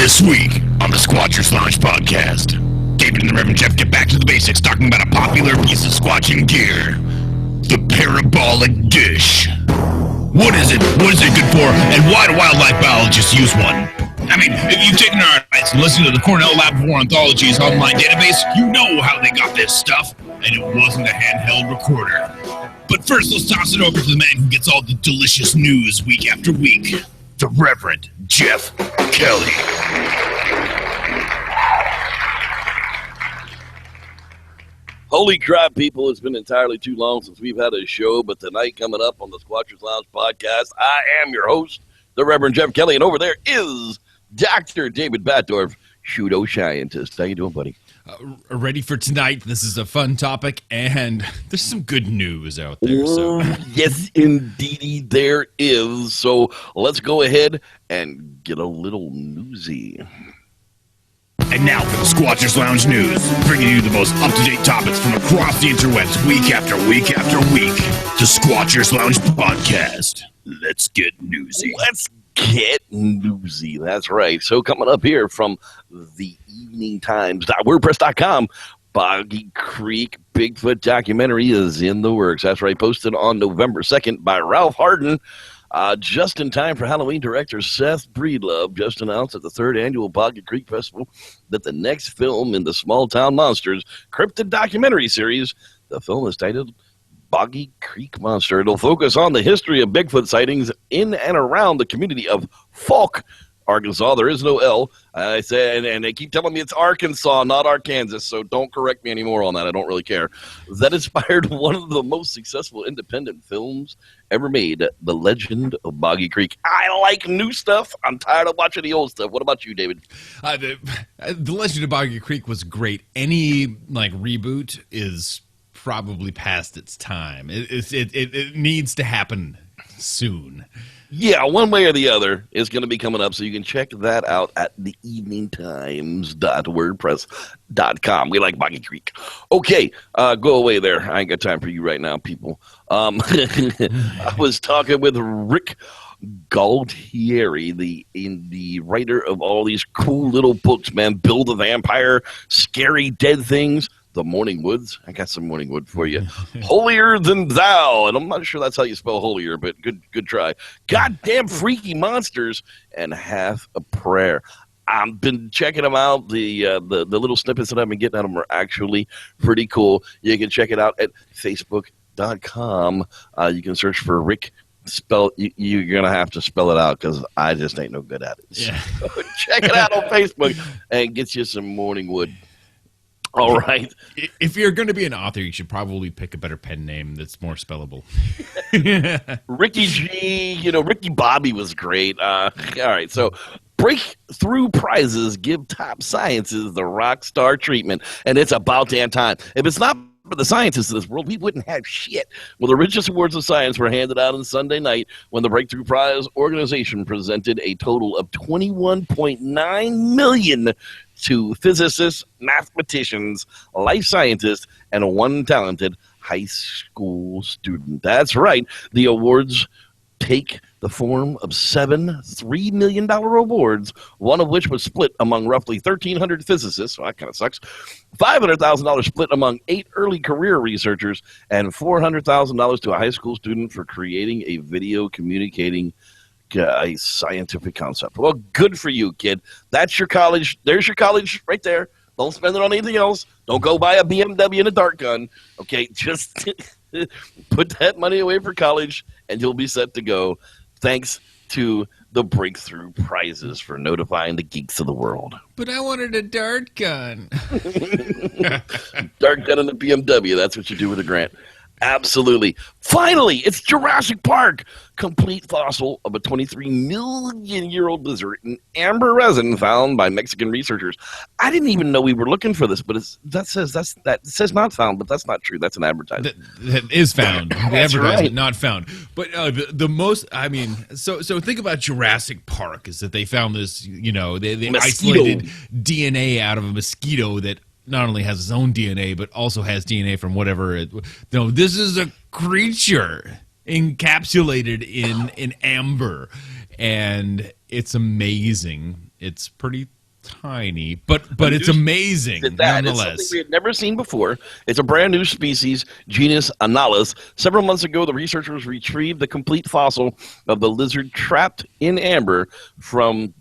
This week on the Squatchers Lounge podcast, David and the Reverend Jeff get back to the basics, talking about a popular piece of squatching gear, the parabolic dish. What is it? What is it good for? And why do wildlife biologists use one? I mean, if you've taken our advice and listened to the Cornell Lab of Ornithology's online database, you know how they got this stuff, and it wasn't a handheld recorder. But first, let's toss it over to the man who gets all the delicious news week after week, the Reverend Jeff Kelly. Holy crap, people, it's been entirely too long since we've had a show, but tonight coming up on the Squatchers Lounge podcast, I am your host, the Reverend Jeff Kelly, and over there is Dr. David Batdorf, pseudo-scientist. How you doing, buddy? Ready for tonight. This is a fun topic, and there's some good news out there. So. Yes, indeed, there is. So let's go ahead and get a little newsy. And now for the Squatchers Lounge news, bringing you the most up-to-date topics from across the interwebs week after week after week. The Squatchers Lounge podcast. Let's get newsy. Let's get newsy. That's right. So coming up here from the eveningtimes.wordpress.com, Boggy Creek Bigfoot documentary is in the works. That's right. Posted on November 2nd by Ralph Hardin. Just in time for Halloween, director Seth Breedlove just announced at the 3rd Annual Boggy Creek Festival that the next film in the Small Town Monsters cryptid documentary series, the film is titled Boggy Creek Monster. It'll focus on the history of Bigfoot sightings in and around the community of Falk, Arkansas. There is no L. I say, and they keep telling me it's Arkansas, not Arkansas, so don't correct me anymore on that. I don't really care. That inspired one of the most successful independent films ever made, The Legend of Boggy Creek. I like new stuff. I'm tired of watching the old stuff. What about you, David? The Legend of Boggy Creek was great. Any reboot is probably past its time. It needs to happen soon. Yeah, one way or the other is going to be coming up, so you can check that out at the eveningtimes.wordpress.com. We like Boggy Creek. Okay, go away there. I ain't got time for you right now, people. I was talking with Rick Galtieri, the writer of all these cool little books, man. Bill the Vampire, Scary Dead Things, The Morning Woods. I got some Morning Wood for you. Holier Than Thou, and I'm not sure that's how you spell holier, but good try. Goddamn Freaky Monsters, and Half a Prayer. I've been checking them out. The little snippets that I've been getting out of them are actually pretty cool. You can check it out at facebook.com. You can search for Rick. You're gonna have to spell it out because I just ain't no good at it. Yeah. So check it out on Facebook and get you some Morning Wood. All right. If you're going to be an author, you should probably pick a better pen name that's more spellable. Ricky G, Ricky Bobby was great. All right, so breakthrough prizes give top sciences the rock star treatment, and it's about damn time. If it's not for the scientists of this world, we wouldn't have shit. Well, the richest awards of science were handed out on Sunday night when the Breakthrough Prize organization presented a total of $21.9 million to physicists, mathematicians, life scientists, and one talented high school student. That's right. The awards take the form of 7 $3 million awards, one of which was split among roughly 1,300 physicists, so that kind of sucks, $500,000 split among 8 early career researchers, and $400,000 to a high school student for creating a video communicating a scientific concept. Well, good for you, kid. That's your college. There's your college right there. Don't spend it on anything else. Don't go buy a BMW and a dart gun. Okay, just put that money away for college, and you'll be set to go. Thanks to the Breakthrough Prizes for notifying the geeks of the world. But I wanted a dart gun. Dart gun and a BMW. That's what you do with a grant. Absolutely. Finally, it's Jurassic Park. Complete fossil of a 23-million-year-old lizard in amber resin found by Mexican researchers. I didn't even know we were looking for this, but that says not found, but that's not true. That's an advertisement. That is found. The advertisement, right. Not found. But the most, so think about Jurassic Park is that they found this, they isolated DNA out of a mosquito that not only has its own DNA, but also has DNA from whatever this is a creature encapsulated in amber, and it's amazing. It's pretty tiny, but it's amazing nonetheless. It's something we had never seen before. It's a brand new species, genus Annales. Several months ago, the researchers retrieved the complete fossil of the lizard trapped in amber from,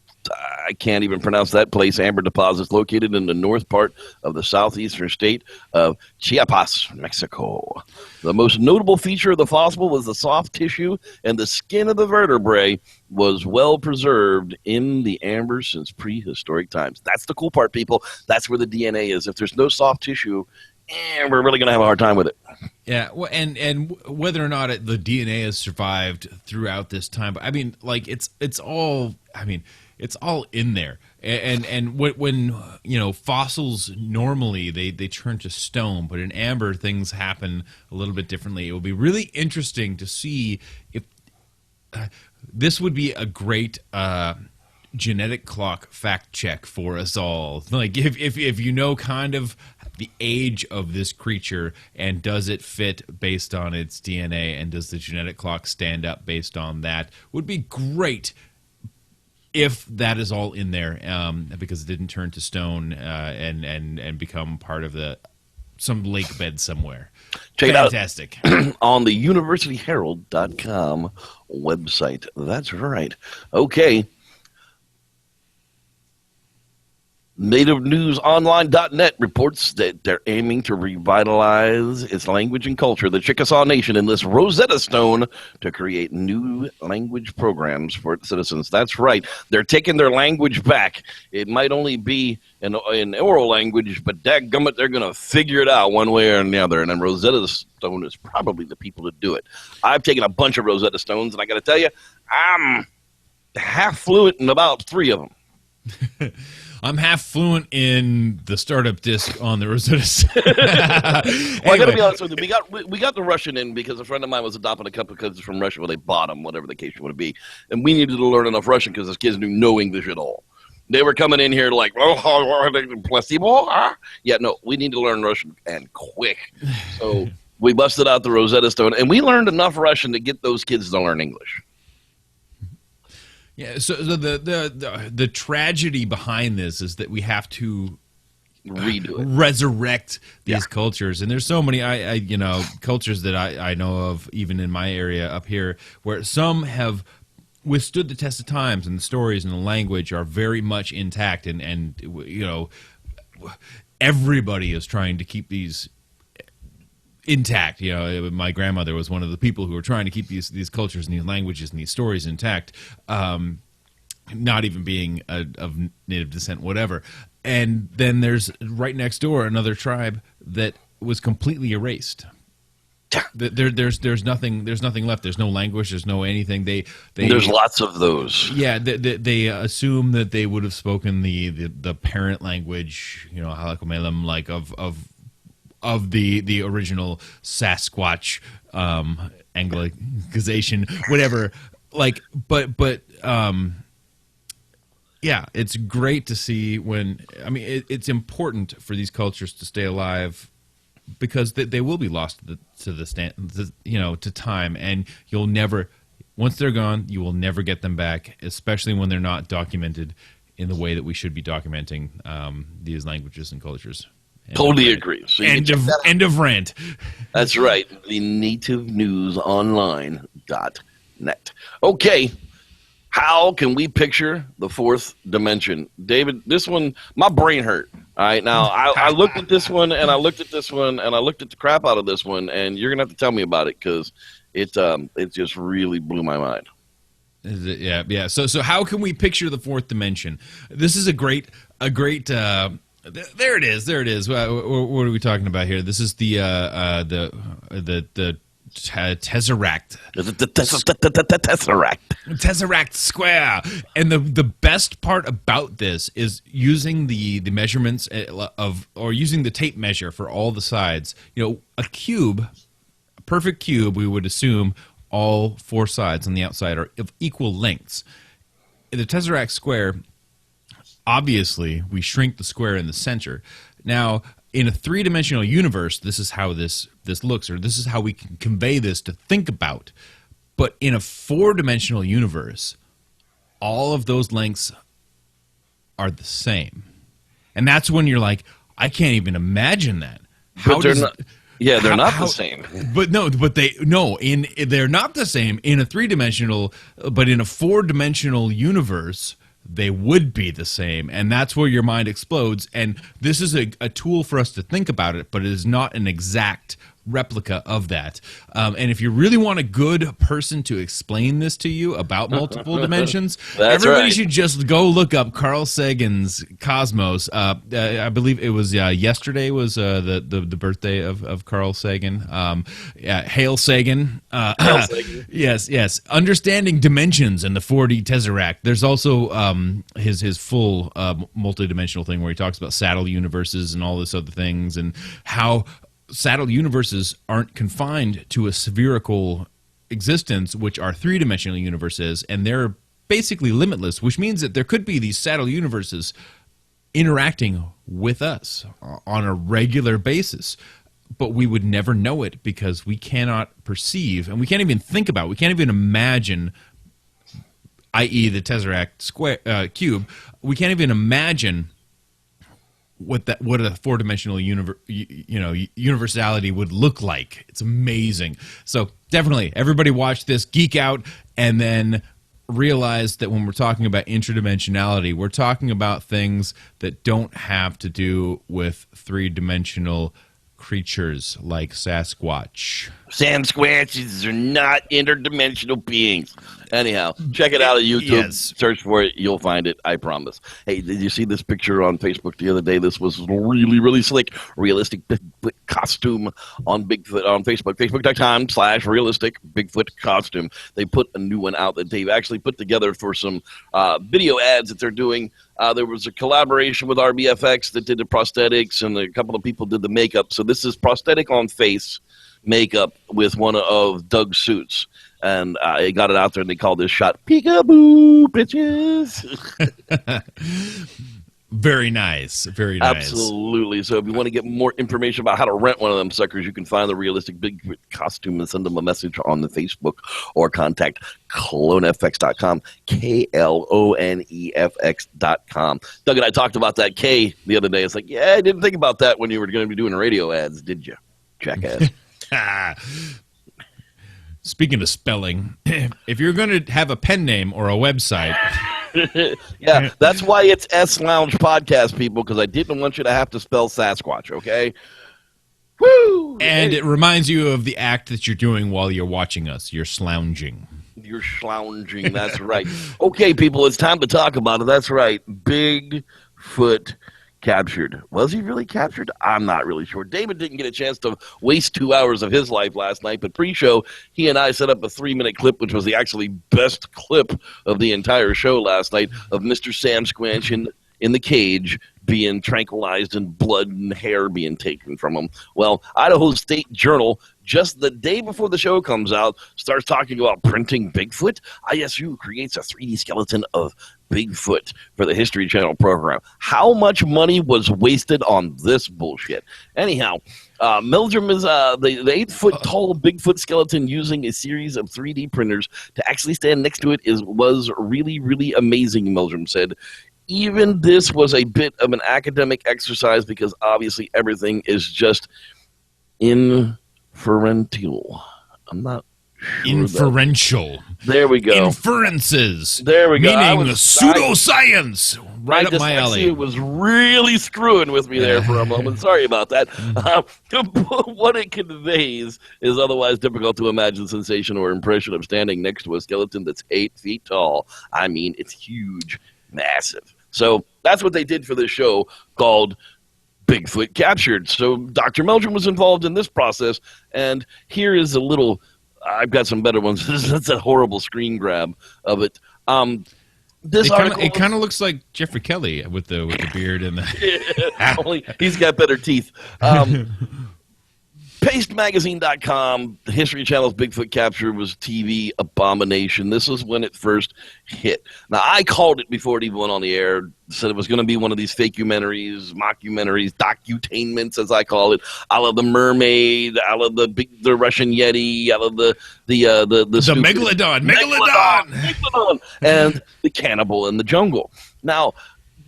I can't even pronounce that place, amber deposits located in the north part of the southeastern state of Chiapas, Mexico. The most notable feature of the fossil was the soft tissue, and the skin of the vertebrae was well preserved in the amber since prehistoric times. That's the cool part, people. That's where the DNA is. If there's no soft tissue, we're really going to have a hard time with it. Yeah, well, and whether or not the DNA has survived throughout this time, but I mean, like it's all, I mean, it's all in there. And when you know, fossils normally they turn to stone, but in amber things happen a little bit differently. It will be really interesting to see if this would be a great genetic clock fact check for us all. Like if you know kind of the age of this creature, and does it fit based on its DNA, and does the genetic clock stand up based on that, would be great if that is all in there, because it didn't turn to stone and become part of some lake bed somewhere. Check Fantastic. it out on the universityherald.com website. That's right. Okay. NativeNewsOnline.net reports that they're aiming to revitalize its language and culture. The Chickasaw Nation enlists Rosetta Stone to create new language programs for its citizens. That's right. They're taking their language back. It might only be an oral language, but dadgummit, they're going to figure it out one way or another. And then Rosetta Stone is probably the people to do it. I've taken a bunch of Rosetta Stones, and I got to tell you, I'm half fluent in about 3 of them. I'm half fluent in the startup disc on the Rosetta. Well, I got to be honest with you. We got the Russian in because a friend of mine was adopting a couple of kids from Russia. Well, they bought them, whatever the case would be. And we needed to learn enough Russian because those kids knew no English at all. They were coming in here like, oh, placebo? Huh? Yeah, no, we need to learn Russian, and quick. So we busted out the Rosetta Stone, and we learned enough Russian to get those kids to learn English. Yeah, so the tragedy behind this is that we have to redo it, resurrect these cultures, and there's so many cultures that I know of, even in my area up here, where some have withstood the test of times, and the stories and the language are very much intact, and you know, everybody is trying to keep these intact. You know, my grandmother was one of the people who were trying to keep these cultures and these languages and these stories intact, not even being of native descent, whatever. And then there's right next door another tribe that was completely erased. There's nothing left. There's no language. There's no anything. There's lots of those. Yeah, they assume that they would have spoken the parent language, you know, halakomelem, like of the original Sasquatch, Anglicization, whatever. Like, but yeah, it's great to see when. I mean, it's important for these cultures to stay alive, because they will be lost to time, and you'll never. Once they're gone, you will never get them back, especially when they're not documented in the way that we should be documenting these languages and cultures. Totally agree. So end of rant. That's right. The NativeNewsOnline.net. Okay. How can we picture the fourth dimension? David, this one, my brain hurt. All right. Now, I looked at this one, and I looked at this one, and I looked at the crap out of this one, and you're going to have to tell me about it, because it just really blew my mind. Yeah. So how can we picture the fourth dimension? This is a great. There it is. What are we talking about here? This is the Tesseract. Tesseract Square. And the best part about this is using the measurements or using the tape measure for all the sides. You know, a perfect cube, we would assume all 4 sides on the outside are of equal lengths. In the Tesseract Square, obviously, we shrink the square in the center. Now, in a 3-dimensional universe, this is how this looks, or this is how we can convey this to think about. But in a 4-dimensional universe, all of those lengths are the same. And that's when you're like, I can't even imagine that. But they're not. Yeah, they're not the same. But they're not the same in a 3-dimensional, but in a 4-dimensional universe, they would be the same. And that's where your mind explodes. And this is a tool for us to think about it, but it is not an exact replica of that. And if you really want a good person to explain this to you about multiple dimensions, everybody should just go look up Carl Sagan's Cosmos. I believe it was yesterday was the birthday of Carl Sagan. Hail Sagan. Hail Sagan. Yes. Understanding Dimensions and the 4D Tesseract. There's also his full multidimensional thing where he talks about saddle universes and all this other things and how saddle universes aren't confined to a spherical existence, which are 3-dimensional universes, and they're basically limitless, which means that there could be these saddle universes interacting with us on a regular basis, but we would never know it because we cannot perceive, and we can't even think about, we can't even imagine, i.e. the Tesseract cube, we can't even imagine what a 4-dimensional universality would look like. It's amazing. So definitely, everybody watch this, geek out, and then realize that when we're talking about interdimensionality, we're talking about things that don't have to do with 3-dimensional creatures like Sasquatch. Sasquatches are not interdimensional beings. Anyhow, check it out on YouTube. Yes. Search for it. You'll find it. I promise. Hey, did you see this picture on Facebook the other day? This was really, really slick. Realistic Bigfoot costume on Bigfoot on Facebook. Facebook.com/realistic Bigfoot costume. They put a new one out that they've actually put together for some video ads that they're doing. There was a collaboration with RBFX that did the prosthetics, and a couple of people did the makeup. So this is prosthetic on face makeup with one of Doug's suits. And I got it out there, and they called this shot Peekaboo, bitches. Very nice. Very nice. Absolutely. So if you want to get more information about how to rent one of them suckers, you can find the Realistic Bigfoot costume and send them a message on the Facebook or contact clonefx.com, KLONEFX.com. Doug and I talked about that K the other day. It's like, yeah, I didn't think about that when you were going to be doing radio ads, did you? Jackass. Speaking of spelling, if you're going to have a pen name or a website... Yeah, that's why it's S Lounge Podcast, people, because I didn't want you to have to spell Sasquatch, okay? Woo! And it reminds you of the act that you're doing while you're watching us. You're slounging. You're slounging, that's right. Okay, people, it's time to talk about it. That's right. Bigfoot captured. Was he really captured? I'm not really sure. David didn't get a chance to waste 2 hours of his life last night, but pre-show, he and I set up a 3-minute clip, which was the actually best clip of the entire show last night, of Mr. Sam Squanch in the cage being tranquilized and blood and hair being taken from him. Well, Idaho State Journal, just the day before the show comes out, starts talking about printing Bigfoot. ISU creates a 3D skeleton of Bigfoot for the History Channel program. How much money was wasted on this bullshit? Anyhow, Meldrum is the 8-foot-tall Bigfoot skeleton using a series of 3D printers to actually stand next to it was really, really amazing, Meldrum said. Even this was a bit of an academic exercise because obviously everything is just inferential. I'm not sure. Inferential. There we go. Inferences. There we go. Meaning pseudoscience. Right up my alley. It was really screwing with me there for a moment. Sorry about that. What it conveys is otherwise difficult to imagine sensation or impression of standing next to a skeleton that's 8 feet tall. I mean, it's huge, massive. So that's what they did for this show called Bigfoot Captured. So Dr. Meldrum was involved in this process, and here is a little, I've got some better ones. That's a horrible screen grab of it. It kind of looks like Jeffrey Kelly with the beard and the... Only he's got better teeth. PasteMagazine.com, the History Channel's Bigfoot Capture was TV abomination. This is when it first hit. Now, I called it before it even went on the air, said it was going to be one of these fake-umentaries, mockumentaries, docutainments, as I call it. I love the mermaid, I love the Russian Yeti, I love the Megalodon, and the cannibal in the jungle. Now,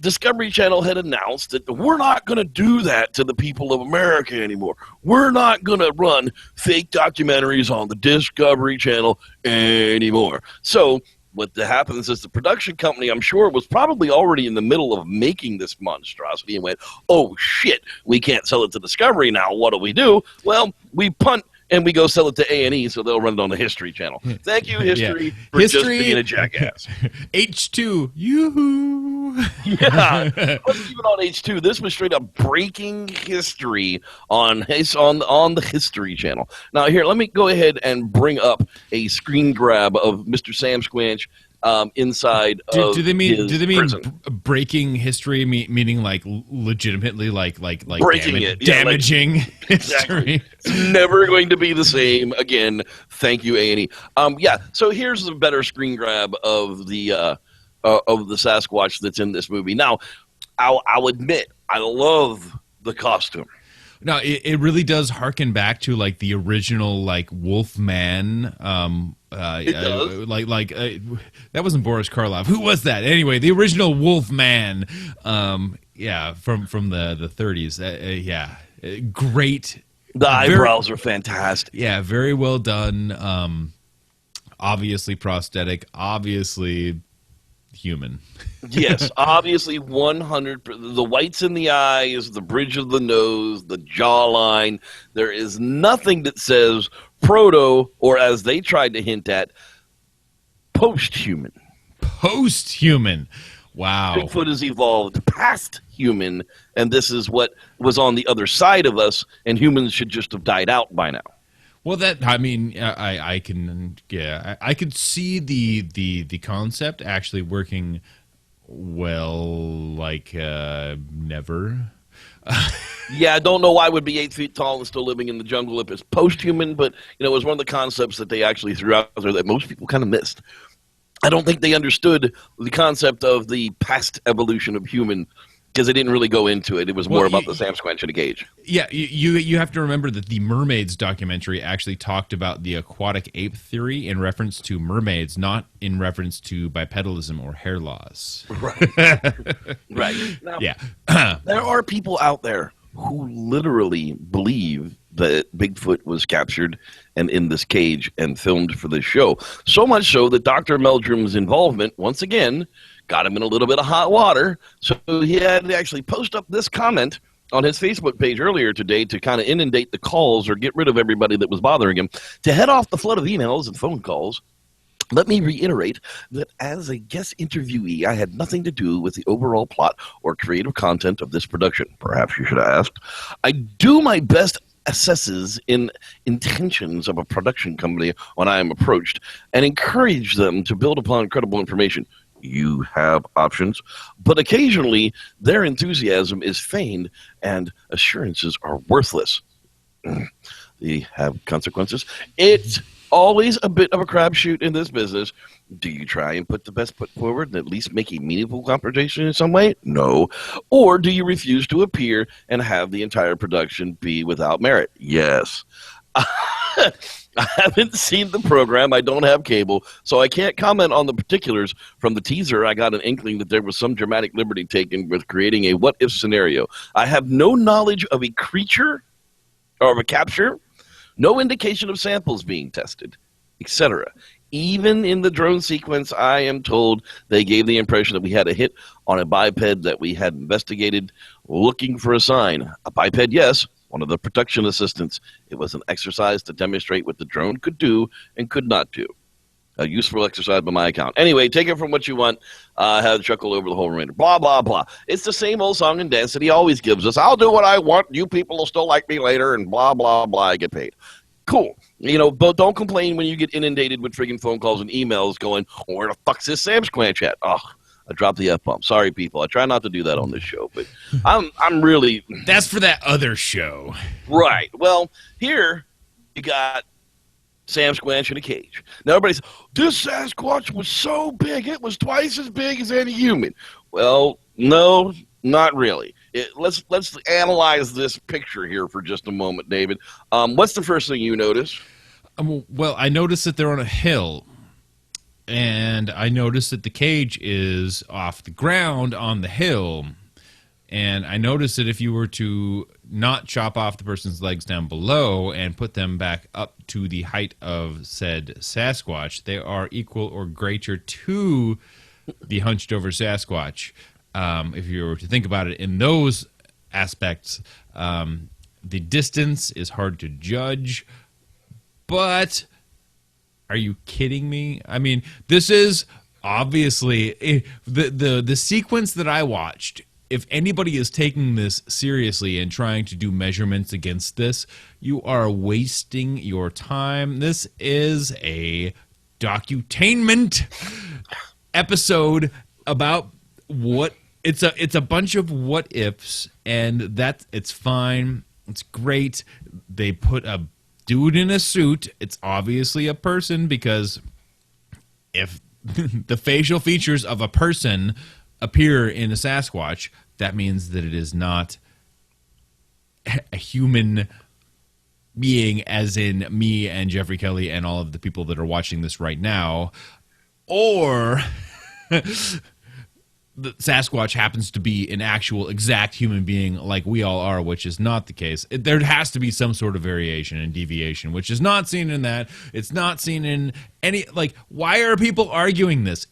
Discovery Channel had announced that we're not going to do that to the people of America anymore. We're not going to run fake documentaries on the Discovery Channel anymore. So what happens is the production company, I'm sure, was probably already in the middle of making this monstrosity and went, oh, shit, we can't sell it to Discovery now. What do? Well, we punt and we go sell it to A&E, so they'll run it on the History Channel. Thank you, History, for just being a jackass. H2, yoo-hoo. Yeah, it wasn't even on H2. This was straight up breaking history on the History Channel. Now, here, let me go ahead and bring up a screen grab of Mr. Sam Squanch inside of do they mean prison. Breaking history, meaning like legitimately like breaking damaging history? Exactly. It's never going to be the same again. Thank you, A&E. So here's a better screen grab of the Sasquatch that's in this movie. Now, I'll admit I love the costume. No, it really does harken back to like the original like Wolfman. It does. That wasn't Boris Karloff. Who was that? Anyway, the original Wolfman. From the 30s. Great. The eyebrows are fantastic. Yeah, very well done. Obviously prosthetic. Obviously human. Yes, obviously 100%. The whites in the eyes, the bridge of the nose, the jawline. There is nothing that says proto, or as they tried to hint at, post-human. Post-human. Wow. Bigfoot has evolved past human, and this is what was on the other side of us, and humans should just have died out by now. Well, I could see the concept actually working well, like never. Yeah, I don't know why it would be 8 feet tall and still living in the jungle if it's post-human, but it was one of the concepts that they actually threw out there that most people kind of missed. I don't think they understood the concept of the past evolution of human, because they didn't really go into it. It was more about the Sam Squanch in a cage. Yeah, you have to remember that the Mermaids documentary actually talked about the aquatic ape theory in reference to mermaids, not in reference to bipedalism or hair loss. Right. Right. Now, there are people out there who literally believe that Bigfoot was captured and in this cage and filmed for this show. So much so that Dr. Meldrum's involvement, once again, got him in a little bit of hot water. So he had to actually post up this comment on his Facebook page earlier today to kind of inundate the calls or get rid of everybody that was bothering him. To head off the flood of emails and phone calls, let me reiterate that as a guest interviewee, I had nothing to do with the overall plot or creative content of this production. Perhaps you should have asked. I do my best assesses in intentions of a production company when I am approached and encourage them to build upon credible information. You have options, but occasionally their enthusiasm is feigned and assurances are worthless. They have consequences. It's always a bit of a crapshoot in this business. Do you try and put the best foot forward and at least make a meaningful confrontation in some way? No. Or do you refuse to appear and have the entire production be without merit? Yes. I haven't seen the program. I don't have cable, so I can't comment on the particulars. From the teaser, I got an inkling that there was some dramatic liberty taken with creating a what-if scenario. I have no knowledge of a creature or of a capture, no indication of samples being tested, etc. Even in the drone sequence, I am told they gave the impression that we had a hit on a biped that we had investigated looking for a sign. A biped, yes. One of the production assistants. It was an exercise to demonstrate what the drone could do and could not do. A useful exercise by my account. Anyway, take it from what you want. I had to chuckle over the whole remainder. Blah, blah, blah. It's the same old song and dance that he always gives us. I'll do what I want. You people will still like me later, and blah, blah, blah. I get paid. Cool. But don't complain when you get inundated with friggin' phone calls and emails going, where the fuck's this Sam Squanch at? Oh, I dropped the F-bomb. Sorry, people. I try not to do that on this show, but I'm really... That's for that other show. Right. Well, here you got Sam Squanch in a cage. Now, everybody's, this Sasquatch was so big, it was twice as big as any human. Well, no, not really. Let's analyze this picture here for just a moment, David. What's the first thing you notice? Well, I noticed that they're on a hill. and I noticed that the cage is off the ground on the hill. And I noticed that if you were to not chop off the person's legs down below and put them back up to the height of said Sasquatch, they are equal or greater to the hunched over Sasquatch. If you were to think about it in those aspects, the distance is hard to judge. But are you kidding me? I mean, this is obviously the sequence that I watched. If anybody is taking this seriously and trying to do measurements against this, you are wasting your time. This is a docutainment episode about what it's a bunch of what ifs, and that it's fine. It's great. They put a dude in a suit. It's obviously a person, because if the facial features of a person appear in a Sasquatch, that means that it is not a human being, as in me and Jeffrey Kelly and all of the people that are watching this right now, or the Sasquatch happens to be an actual exact human being like we all are, which is not the case. There has to be some sort of variation and deviation, which is not seen in that. It's not seen in any, like, why are people arguing this?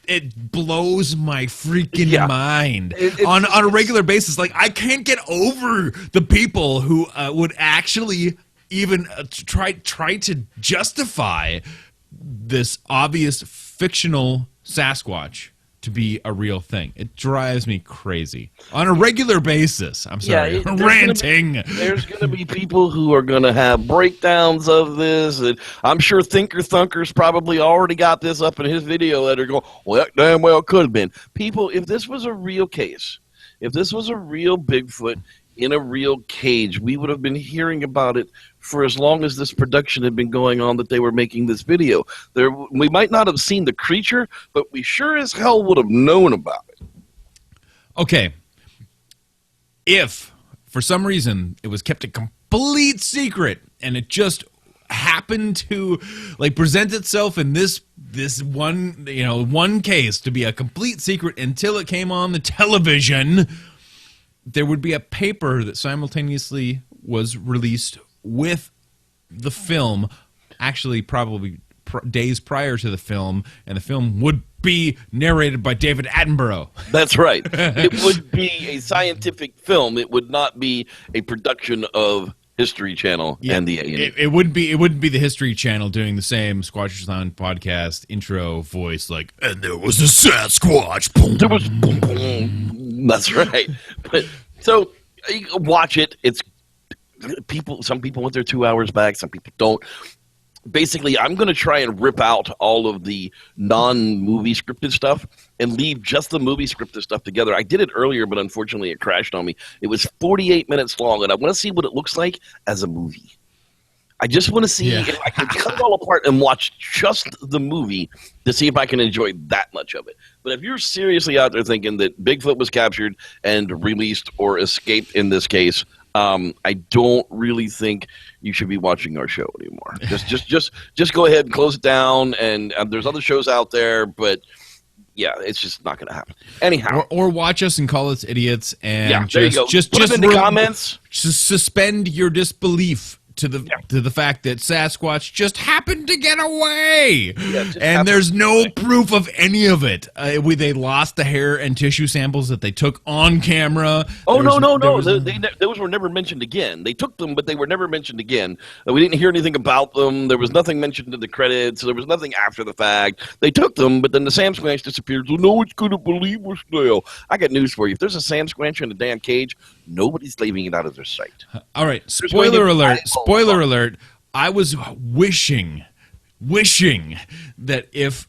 It blows my freaking mind on a regular basis. Like, I can't get over the people who would actually even try to justify this obvious fictional Sasquatch to be a real thing. It drives me crazy on a regular basis. I'm sorry, ranting. There's going to be people who are going to have breakdowns of this, and I'm sure Thinker Thunker's probably already got this up in his video that are going, well, that damn well could have been. People, if this was a real case, if this was a real Bigfoot in a real cage, we would have been hearing about it for as long as this production had been going on that they were making this video. We might not have seen the creature, but we sure as hell would have known about it. Okay. If, for some reason, it was kept a complete secret and it just happened to, like, present itself in this one case to be a complete secret until it came on the television, there would be a paper that simultaneously was released with the film, actually probably days prior to the film, and the film would be narrated by David Attenborough. That's right. It would be a scientific film. It would not be a production of History Channel and the A&E. It wouldn't be the History Channel doing the same Squatchers Lounge podcast intro voice, like, and there was a Sasquatch. Boom. There was boom, boom. That's right. But so you watch it. It's people. Some people want their 2 hours back. Some people don't. Basically, I'm going to try and rip out all of the non-movie scripted stuff and leave just the movie scripted stuff together. I did it earlier, but unfortunately it crashed on me. It was 48 minutes long, and I want to see what it looks like as a movie. I just want to see if I can cut it all apart and watch just the movie to see if I can enjoy that much of it. But if you're seriously out there thinking that Bigfoot was captured and released or escaped in this case, I don't really think you should be watching our show anymore. Just go ahead and close it down. And there's other shows out there, but yeah, it's just not going to happen. Anyhow, or watch us and call us idiots, and there you go. just put it in the comments. Just suspend your disbelief to the fact that Sasquatch just happened to get away, and there's no proof of any of it. They lost the hair and tissue samples that they took on camera. Oh, no. Those were never mentioned again. They took them, but they were never mentioned again. We didn't hear anything about them. There was nothing mentioned in the credits. So there was nothing after the fact. They took them, but then the Sam Squanch disappeared. So no one's going to believe us now. I got news for you. If there's a Sam Squanch in a damn cage, nobody's leaving it out of their sight. All right, spoiler alert. Spoiler alert, I was wishing that if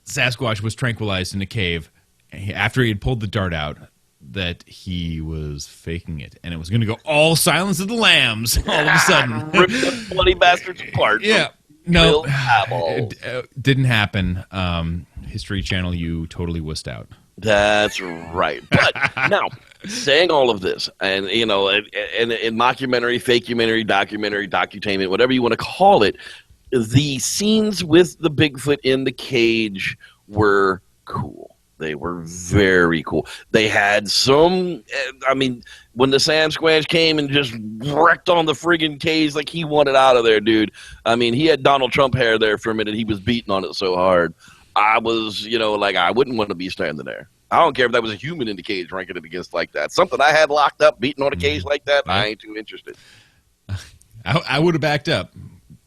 Sasquatch was tranquilized in a cave after he had pulled the dart out, that he was faking it, and it was going to go all Silence of the Lambs all of a sudden. Rip the bloody bastards apart. Yeah. No, it didn't happen. History Channel, you totally wussed out. That's right. But now, saying all of this, and in mockumentary, fakehumentary, documentary, docutainment, whatever you want to call it, the scenes with the Bigfoot in the cage were cool. They were very cool. They had some, I mean, when the Sasquatch came and just wrecked on the friggin' cage like he wanted out of there, dude. I mean, he had Donald Trump hair there for a minute. He was beating on it so hard. I was, like, I wouldn't want to be standing there. I don't care if that was a human in the cage ranking it against like that. Something I had locked up, beating on a cage like that, I ain't too interested. I would have backed up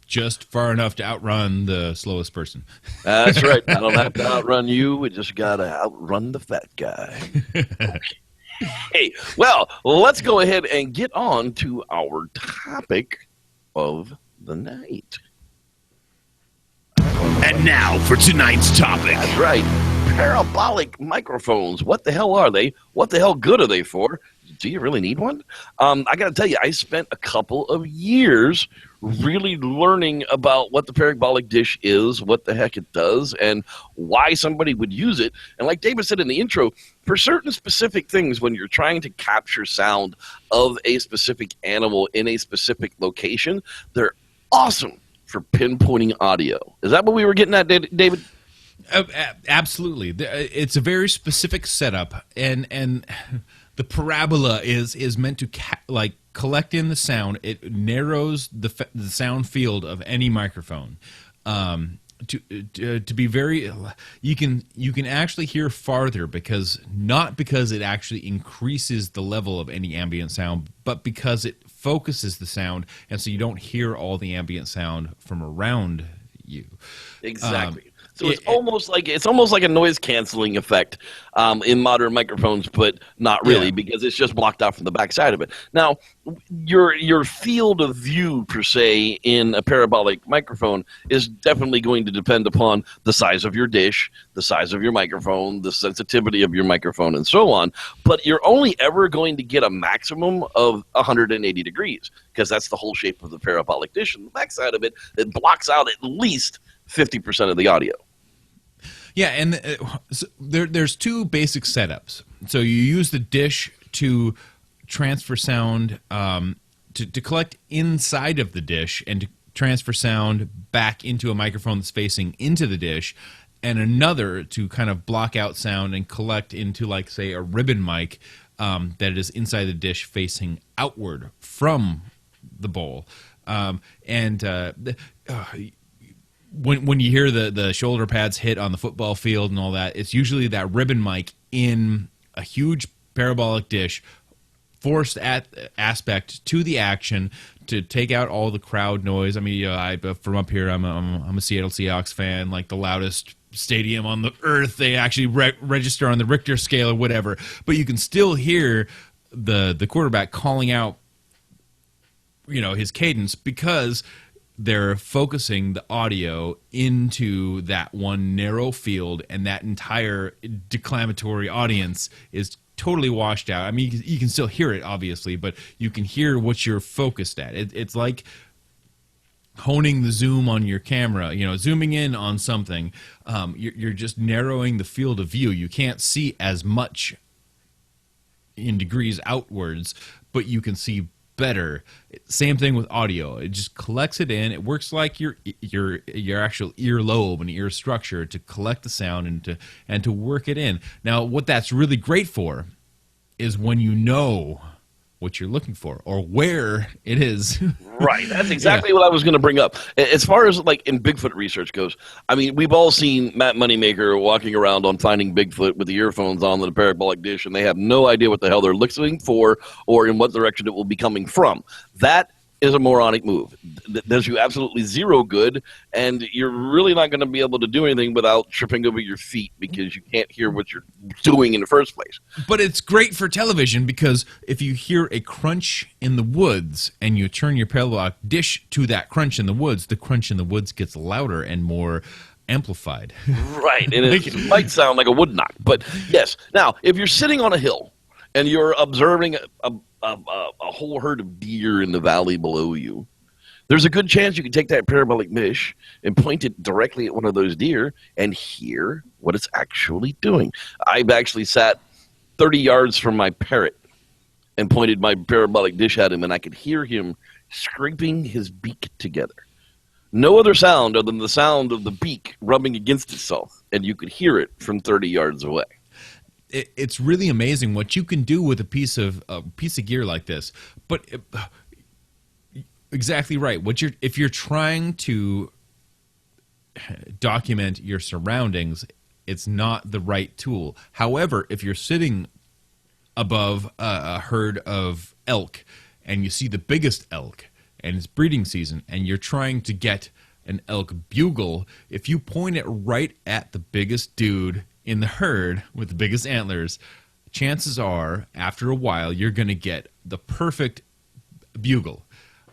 just far enough to outrun the slowest person. That's right. I don't have to outrun you. We just got to outrun the fat guy. Okay. Hey, well, let's go ahead and get on to our topic of the night. And now for tonight's topic. That's right. Parabolic microphones. What the hell are they? What the hell good are they for? Do you really need one? I got to tell you, I spent a couple of years really learning about what the parabolic dish is, what the heck it does, and why somebody would use it. And like David said in the intro, for certain specific things, when you're trying to capture sound of a specific animal in a specific location, they're awesome for pinpointing audio. Is that what we were getting at, David? Absolutely. It's a very specific setup, and the parabola is meant to collect in the sound. It narrows the sound field of any microphone. To be very, you can actually hear farther because it actually increases the level of any ambient sound, but because it focuses the sound, and so you don't hear all the ambient sound from around you. Exactly. So it's almost like a noise canceling effect in modern microphones, but not really because it's just blocked out from the backside of it. Now, your field of view per se in a parabolic microphone is definitely going to depend upon the size of your dish, the size of your microphone, the sensitivity of your microphone, and so on. But you're only ever going to get a maximum of 180 degrees because that's the whole shape of the parabolic dish. And the backside of it blocks out at least 50% of the audio. Yeah, and there's two basic setups. So you use the dish to transfer sound, to collect inside of the dish and to transfer sound back into a microphone that's facing into the dish, and another to kind of block out sound and collect into, like, say, a ribbon mic that is inside the dish facing outward from the bowl. When you hear the shoulder pads hit on the football field and all that, it's usually that ribbon mic in a huge parabolic dish, forced aspect to the action to take out all the crowd noise. I mean, from up here, I'm a Seattle Seahawks fan. Like, the loudest stadium on the earth, they actually register on the Richter scale or whatever. But you can still hear the quarterback calling out, his cadence, because they're focusing the audio into that one narrow field, and that entire declamatory audience is totally washed out. I mean, you can still hear it, obviously, but you can hear what you're focused at. It's like honing the zoom on your camera, zooming in on something. You're just narrowing the field of view. You can't see as much in degrees outwards, but you can see better. Same thing with audio. It just collects it in. It works like your actual earlobe and ear structure to collect the sound and to work it in. Now, what that's really great for is when you know what you're looking for or where it is. Right. That's exactly what I was going to bring up. As far as, like, in Bigfoot research goes, I mean, we've all seen Matt Moneymaker walking around on Finding Bigfoot with the earphones on the parabolic dish, and they have no idea what the hell they're listening for or in what direction it will be coming from. That is a moronic move. Does you absolutely zero good, and you're really not going to be able to do anything without tripping over your feet because you can't hear what you're doing in the first place. But it's great for television because if you hear a crunch in the woods and you turn your parabolic dish to that crunch in the crunch in the woods gets louder and more amplified. Right, and it might sound like a wood knock, but yes. Now, if you're sitting on a hill and you're observing a whole herd of deer in the valley below you, there's a good chance you can take that parabolic dish and point it directly at one of those deer and hear what it's actually doing. I've actually sat 30 yards from my parrot and pointed my parabolic dish at him, and I could hear him scraping his beak together. No other sound other than the sound of the beak rubbing against itself, and you could hear it from 30 yards away. It's really amazing what you can do with a piece of gear like this. But exactly right. If you're trying to document your surroundings, it's not the right tool. However, if you're sitting above a herd of elk and you see the biggest elk and it's breeding season and you're trying to get an elk bugle, if you point it right at the biggest dude in the herd with the biggest antlers, chances are after a while you're going to get the perfect bugle.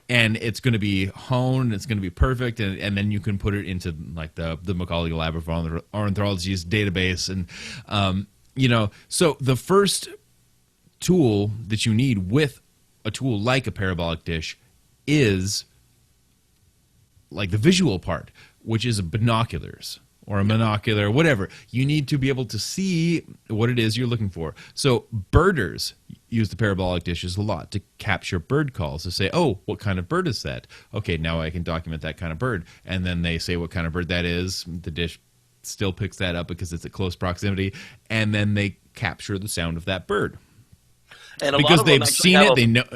And it's going to be honed, it's going to be perfect, and then you can put it into like the Macaulay Lab of Ornithology's database. And, so the first tool that you need with a tool like a parabolic dish is like the visual part, which is binoculars or a monocular, whatever. You need to be able to see what it is you're looking for. So birders use the parabolic dishes a lot to capture bird calls, to say, oh, what kind of bird is that? Okay, now I can document that kind of bird. And then they say what kind of bird that is. The dish still picks that up because it's at close proximity. And then they capture the sound of that bird. And because they've seen it,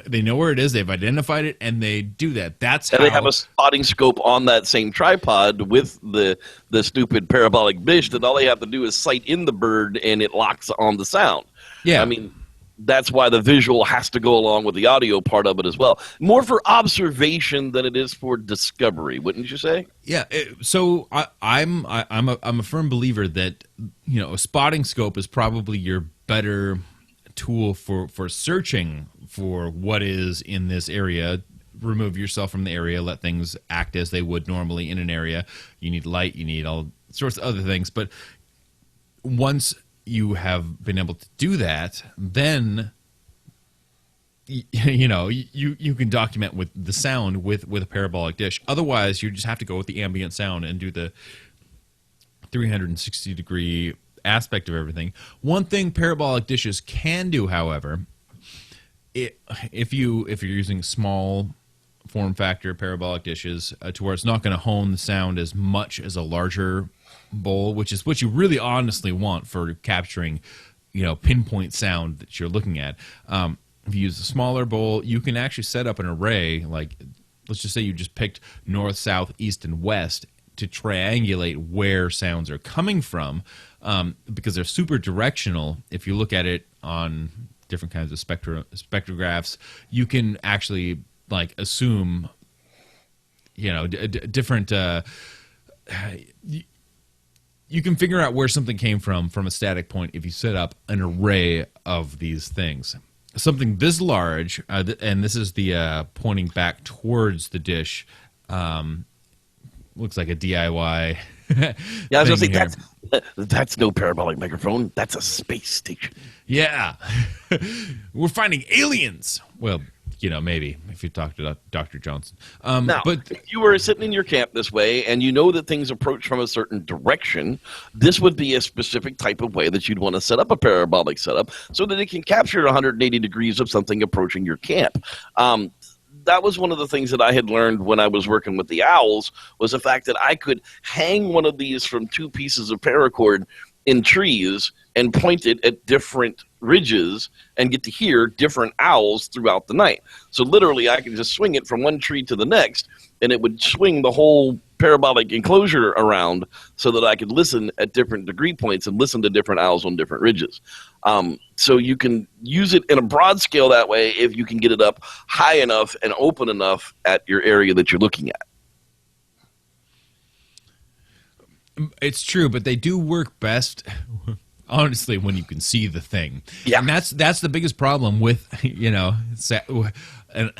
they know where it is, they've identified it, and they do that. That's how they have a spotting scope on that same tripod with the stupid parabolic dish that all they have to do is sight in the bird and it locks on the sound. Yeah. I mean, that's why the visual has to go along with the audio part of it as well. More for observation than it is for discovery, wouldn't you say? Yeah. So I'm a firm believer that a spotting scope is probably your better tool for searching for what is in this area. Remove yourself from the area, let things act as they would normally in an area. You need light, you need all sorts of other things. But once you have been able to do that, then you can document with the sound with a parabolic dish. Otherwise, you just have to go with the ambient sound and do the 360-degree aspect of everything. One thing parabolic dishes can do, however, if you're using small form factor parabolic dishes to where it's not going to hone the sound as much as a larger bowl, which is what you really honestly want for capturing pinpoint sound that you're looking at. If you use a smaller bowl, you can actually set up an array, like let's just say you just picked north, south, east, and west to triangulate where sounds are coming from, because they're super directional. If you look at it on different kinds of spectrographs, you can actually assume, different. You can figure out where something came from a static point if you set up an array of these things. Something this large, and this is the pointing back towards the dish. Looks like a DIY. Yeah, I was going to say, that's no parabolic microphone. That's a space station. Yeah. We're finding aliens. Well, maybe if you talk to Dr. Johnson. But if you were sitting in your camp this way and you know that things approach from a certain direction, this would be a specific type of way that you'd want to set up a parabolic setup so that it can capture 180 degrees of something approaching your camp. That was one of the things that I had learned when I was working with the owls, was the fact that I could hang one of these from two pieces of paracord in trees and point it at different ridges and get to hear different owls throughout the night. So literally I could just swing it from one tree to the next, and it would swing the whole parabolic enclosure around so that I could listen at different degree points and listen to different owls on different ridges. So you can use it in a broad scale that way if you can get it up high enough and open enough at your area that you're looking at. It's true, but they do work best, honestly, when you can see the thing. Yeah. And that's the biggest problem with, an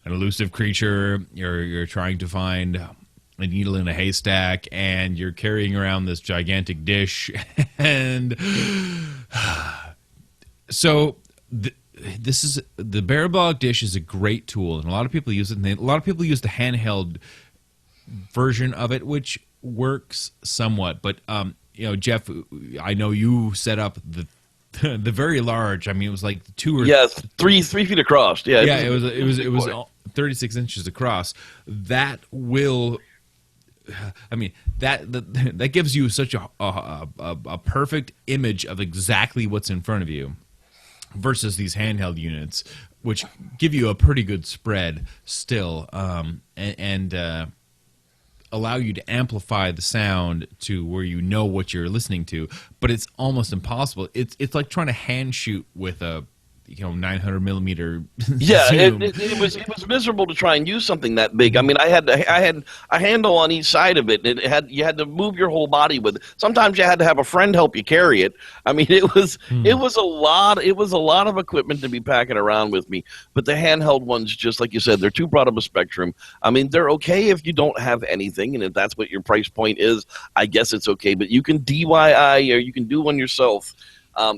elusive creature. You're trying to find a needle in a haystack, and you're carrying around this gigantic dish. And so this is the parabolic dish is a great tool, and a lot of people use it. And a lot of people use the handheld version of it, which works somewhat. But Jeff, I know you set up the very large. I mean, it was like 3 feet across. Yeah, it was 36 inches across. That will I mean, that gives you such a perfect image of exactly what's in front of you, versus these handheld units, which give you a pretty good spread still, and allow you to amplify the sound to where you know what you're listening to, but it's almost impossible. It's like trying to hand shoot with a 900 millimeter Yeah, zoom. it was miserable to try and use something that big. I mean, I had a handle on each side of it. You had to move your whole body with it. Sometimes you had to have a friend help you carry it. I mean, it was a lot. It was a lot of equipment to be packing around with me. But the handheld ones, just like you said, they're too broad of a spectrum. I mean, they're okay if you don't have anything, and if that's what your price point is, I guess it's okay. But you can DIY, or you can do one yourself.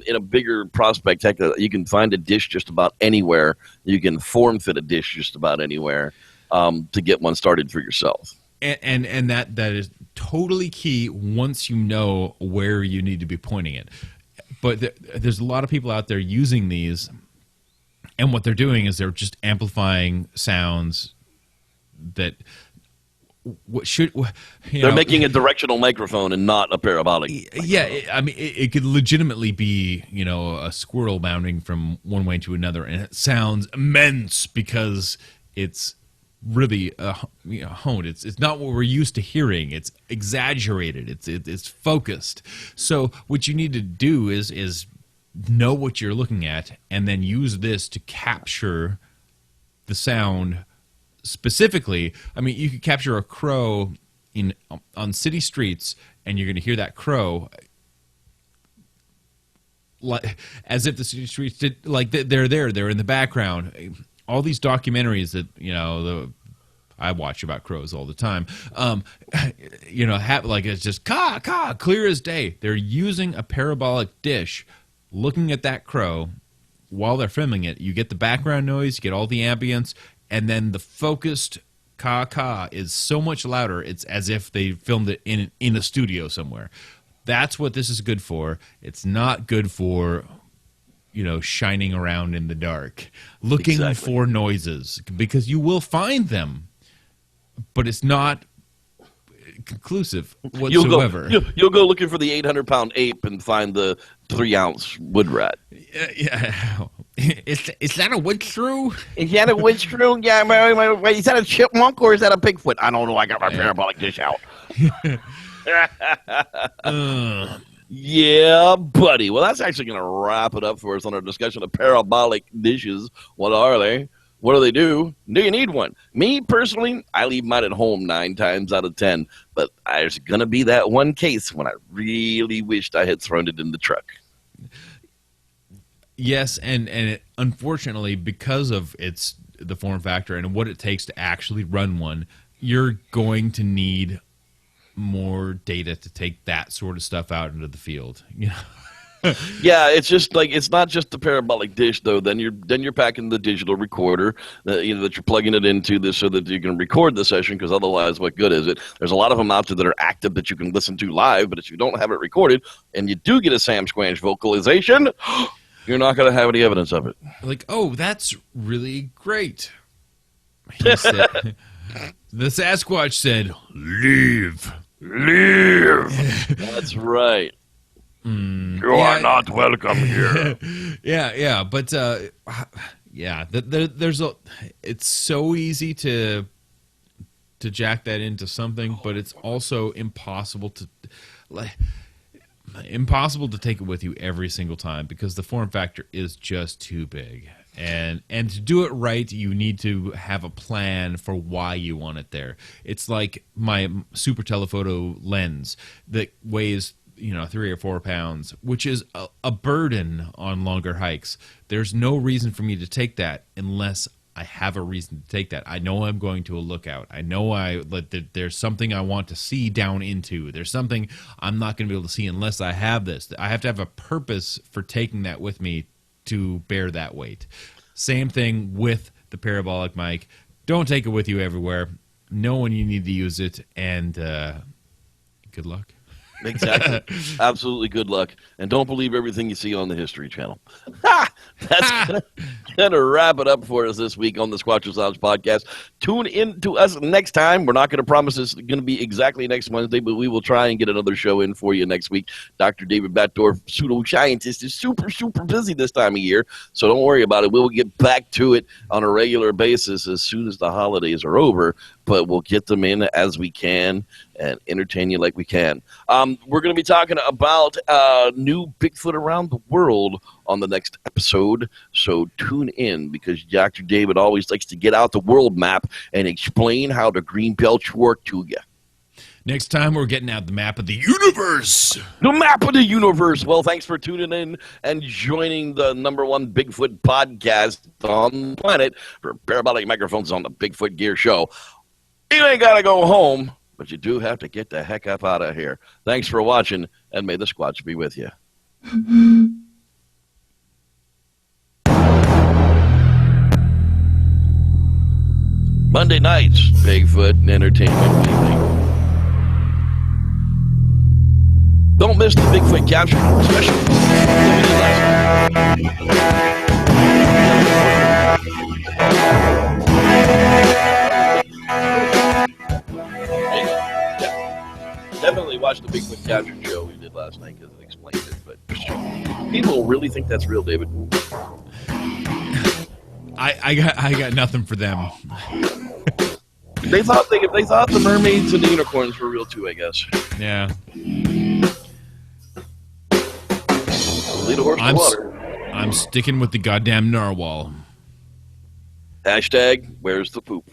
In a bigger prospect, heck, you can find a dish just about anywhere. You can form fit a dish just about anywhere to get one started for yourself. And that is totally key once you know where you need to be pointing it. But there's a lot of people out there using these, and what they're doing is they're just amplifying sounds that they're making a directional microphone and not a parabolic microphone. Yeah, I mean, it could legitimately be a squirrel bounding from one way to another, and it sounds immense because it's really honed. It's not what we're used to hearing. It's exaggerated. It's focused. So what you need to do is know what you're looking at, and then use this to capture the sound. Specifically, I mean, you could capture a crow on city streets, and you're going to hear that crow as if the city streets did, like they're there, they're in the background. All these documentaries that I watch about crows all the time, like it's just caw, clear as day. They're using a parabolic dish, looking at that crow while they're filming it. You get the background noise, you get all the ambience. And then the focused caw is so much louder, it's as if they filmed it in a studio somewhere. That's what this is good for. It's not good for, shining around in the dark, looking for noises, because you will find them, but it's not conclusive whatsoever. You'll go looking for the 800-pound ape and find the 3-ounce wood rat. Yeah. Is that a wood shrew? Is that a wood shrew? Yeah. Is that a chipmunk or is that a Bigfoot? I don't know. I got my parabolic dish out. Yeah, buddy. Well, that's actually going to wrap it up for us on our discussion of parabolic dishes. What are they? What do they do? Do you need one? Me, personally, I leave mine at home 9 times out of 10. But there's going to be that one case when I really wished I had thrown it in the truck. Yes, and unfortunately, because of the form factor and what it takes to actually run one, you're going to need more data to take that sort of stuff out into the field. Yeah, it's just like, it's not just the parabolic dish though. Then you're packing the digital recorder that you're plugging it into this so that you can record the session, because otherwise what good is it? There's a lot of them out there that are active that you can listen to live, but if you don't have it recorded and you do get a Sam Squanch vocalization, you're not going to have any evidence of it. Like, oh, that's really great. He said, the Sasquatch said, "Leave." That's right. You are not welcome here. Yeah, but it's so easy to jack that into something, but it's also impossible to take it with you every single time, because the form factor is just too big. And to do it right, you need to have a plan for why you want it there. It's like my super telephoto lens that weighs 3 or 4 pounds, which is a burden on longer hikes. There's no reason for me to take that unless I have a reason to take that. I know I'm going to a lookout. I know there's something I want to see down into. There's something I'm not going to be able to see unless I have this. I have to have a purpose for taking that with me to bear that weight. Same thing with the parabolic mic. Don't take it with you everywhere. Know when you need to use it, and good luck. Exactly. Absolutely good luck. And don't believe everything you see on the History Channel. Ha! That's going to wrap it up for us this week on the Squatchers Lounge podcast. Tune in to us next time. We're not going to promise it's going to be exactly next Wednesday, but we will try and get another show in for you next week. Dr. David Batdorf, pseudoscientist, is super, super busy this time of year, so don't worry about it. We'll get back to it on a regular basis as soon as the holidays are over, but we'll get them in as we can and entertain you like we can. We're going to be talking about new Bigfoot around the world on the next episode, so tune in because Dr. David always likes to get out the world map and explain how the green belts work to you. Next time, we're getting out the map of the universe. The map of the universe. Well, thanks for tuning in and joining the #1 Bigfoot podcast on the planet for Parabolic Microphones on the Bigfoot Gear Show. You ain't got to go home, but you do have to get the heck up out of here. Thanks for watching, and may the Squatch be with you. Monday nights, Bigfoot and Entertainment Weekly. Don't miss the Bigfoot capture special. Definitely watch the Bigfoot capture show we did last night because it explained it. But people really think that's real, David. I got nothing for them. They thought the mermaids and the unicorns were real too, I guess. Yeah. Lead a horse to water. I'm sticking with the goddamn narwhal. Hashtag, where's the poop?